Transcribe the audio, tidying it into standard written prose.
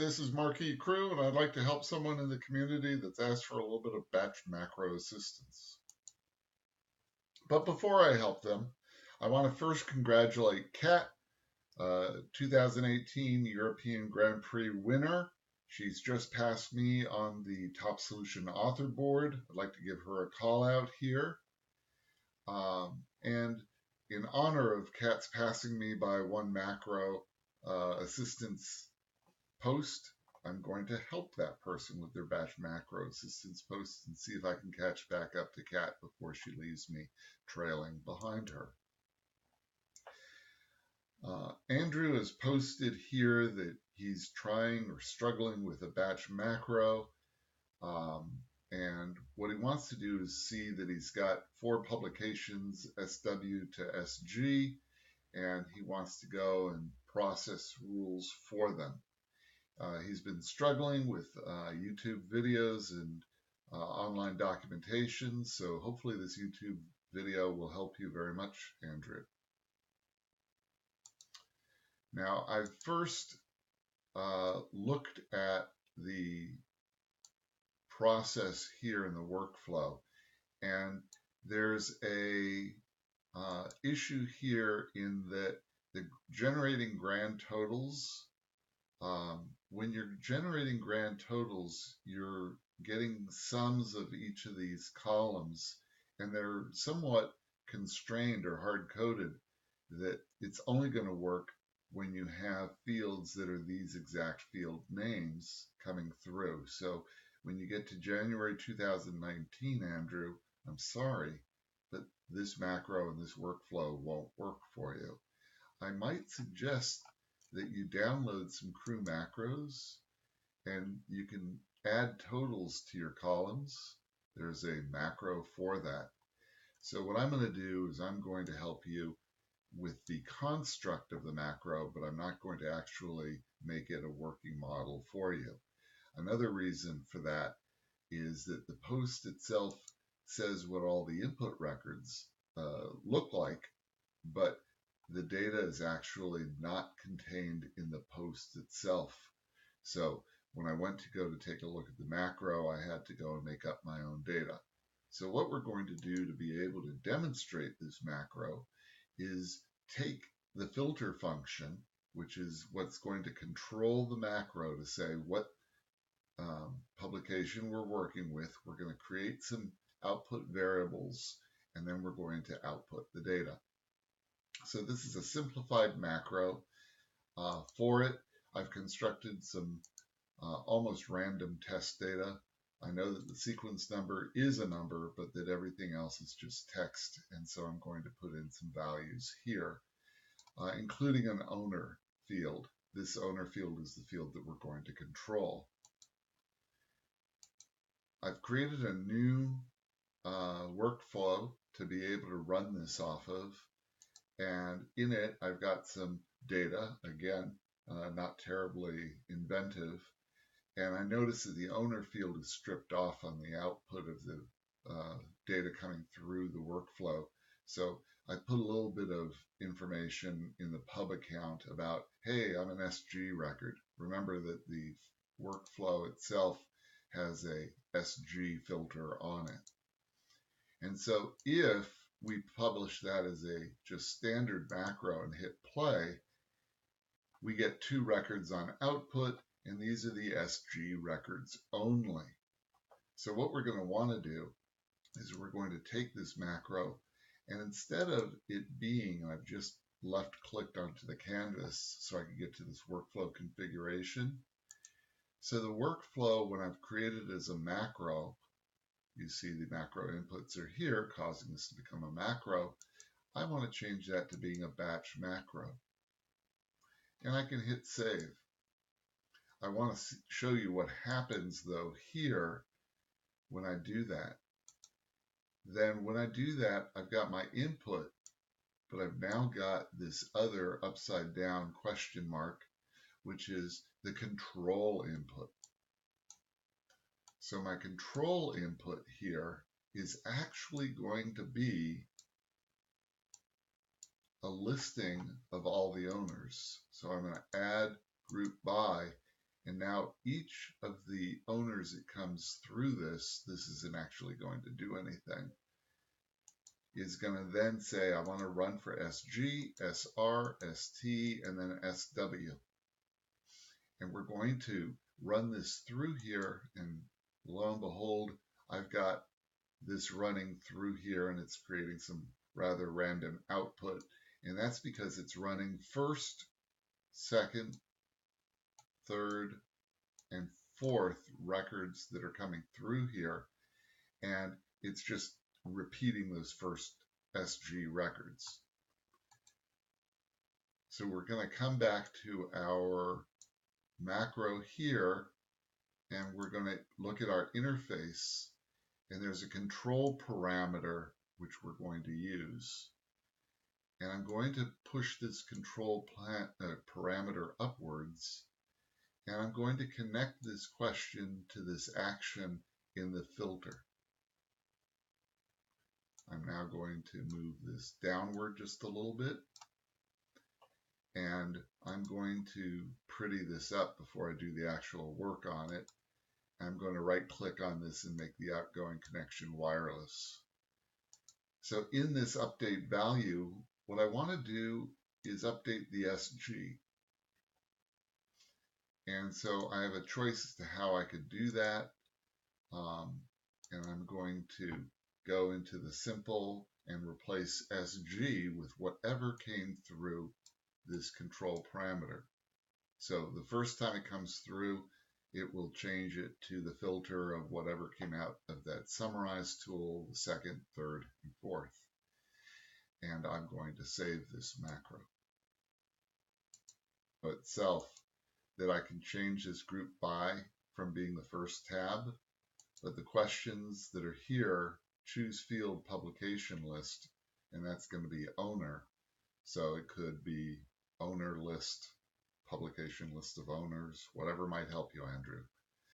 this is MarqueeCrew, and I'd like to help someone in the community that's asked for a little bit of batch macro assistance. But before I help them, I want to first congratulate Kat, 2018 European Grand Prix winner. She's just passed me on the Top Solution Author Board. I'd like to give her a call out here. And in honor of Kat's passing me by one macro assistance post, I'm going to help that person with their batch macro assistance posts and see if I can catch back up to Kat before she leaves me trailing behind her. Andrew has posted here that he's trying or struggling with a batch macro, and what he wants to do is see that he's got 4 publications SW to SG, and he wants to go and process rules for them. He's been struggling with YouTube videos and online documentation, so hopefully this YouTube video will help you very much, Andrew. Now, I first looked at the process here in the workflow, and there's a issue here in that the generating grand totals, when you're generating grand totals, you're getting sums of each of these columns, and they're somewhat constrained or hard-coded that it's only going to work when you have fields that are these exact field names coming through. So when you get to January 2019, Andrew, I'm sorry, but this macro and this workflow won't work for you. I might suggest that you download some Crew macros and you can add totals to your columns. There's a macro for that. So what I'm going to do is I'm going to help you with the construct of the macro, but I'm not going to actually make it a working model for you. Another reason for that is that the post itself says what all the input records look like, but the data is actually not contained in the post itself. So when I went to go to take a look at the macro, I had to go and make up my own data. So what we're going to do to be able to demonstrate this macro is take the filter function, which is what's going to control the macro to say what publication we're working with. We're going to create some output variables, and then we're going to output the data. So this is a simplified macro. For it, I've constructed some almost random test data. I know that the sequence number is a number, but that everything else is just text, and so I'm going to put in some values here, including an owner field. This owner field is the field that we're going to control. I've created a new workflow to be able to run this off of, and in it I've got some data, again, not terribly inventive, and I notice that the owner field is stripped off on the output of the data coming through the workflow. So I put a little bit of information in the pub account about, hey, I'm an SG record. Remember that the workflow itself has a SG filter on it. And so if we publish that as a just standard macro and hit play, we get 2 records on output, and these are the SG records only. So what we're going to want to do is we're going to take this macro, and instead of it being, I've just left clicked onto the canvas so I can get to this workflow configuration. So the workflow, when I've created as a macro, you see the macro inputs are here, causing this to become a macro. I want to change that to being a batch macro. And I can hit save. I want to show you what happens though here when I do that. Then when I do that, I've got my input, but I've now got this other upside down question mark, which is the control input. So my control input here is actually going to be a listing of all the owners. So I'm going to add group by, And now each of the owners that comes through this isn't actually going to do anything, is going to then say, I want to run for SG, SR, ST, and then SW. And we're going to run this through here, and lo and behold, I've got this running through here, and it's creating some rather random output. And that's because it's running first, second, third, and fourth records that are coming through here. And it's just repeating those first SG records. So we're going to come back to our macro here, and we're going to look at our interface, and there's a control parameter which we're going to use. And I'm going to push this control parameter upwards, and I'm going to connect this question to this action in the filter. I'm now going to move this downward just a little bit, and I'm going to pretty this up before I do the actual work on it. I'm going to right click on this and make the outgoing connection wireless. So in this update value, what I want to do is update the SG. And so I have a choice as to how I could do that. And I'm going to go into the simple and replace SG with whatever came through this control parameter. So the first time it comes through, it will change it to the filter of whatever came out of that summarize tool, the second, third, and fourth. And I'm going to save this macro itself, that I can change this group by from being the first tab, but the questions that are here, choose field publication list, and that's going to be owner. So it could be owner list, publication list of owners, whatever might help you, Andrew.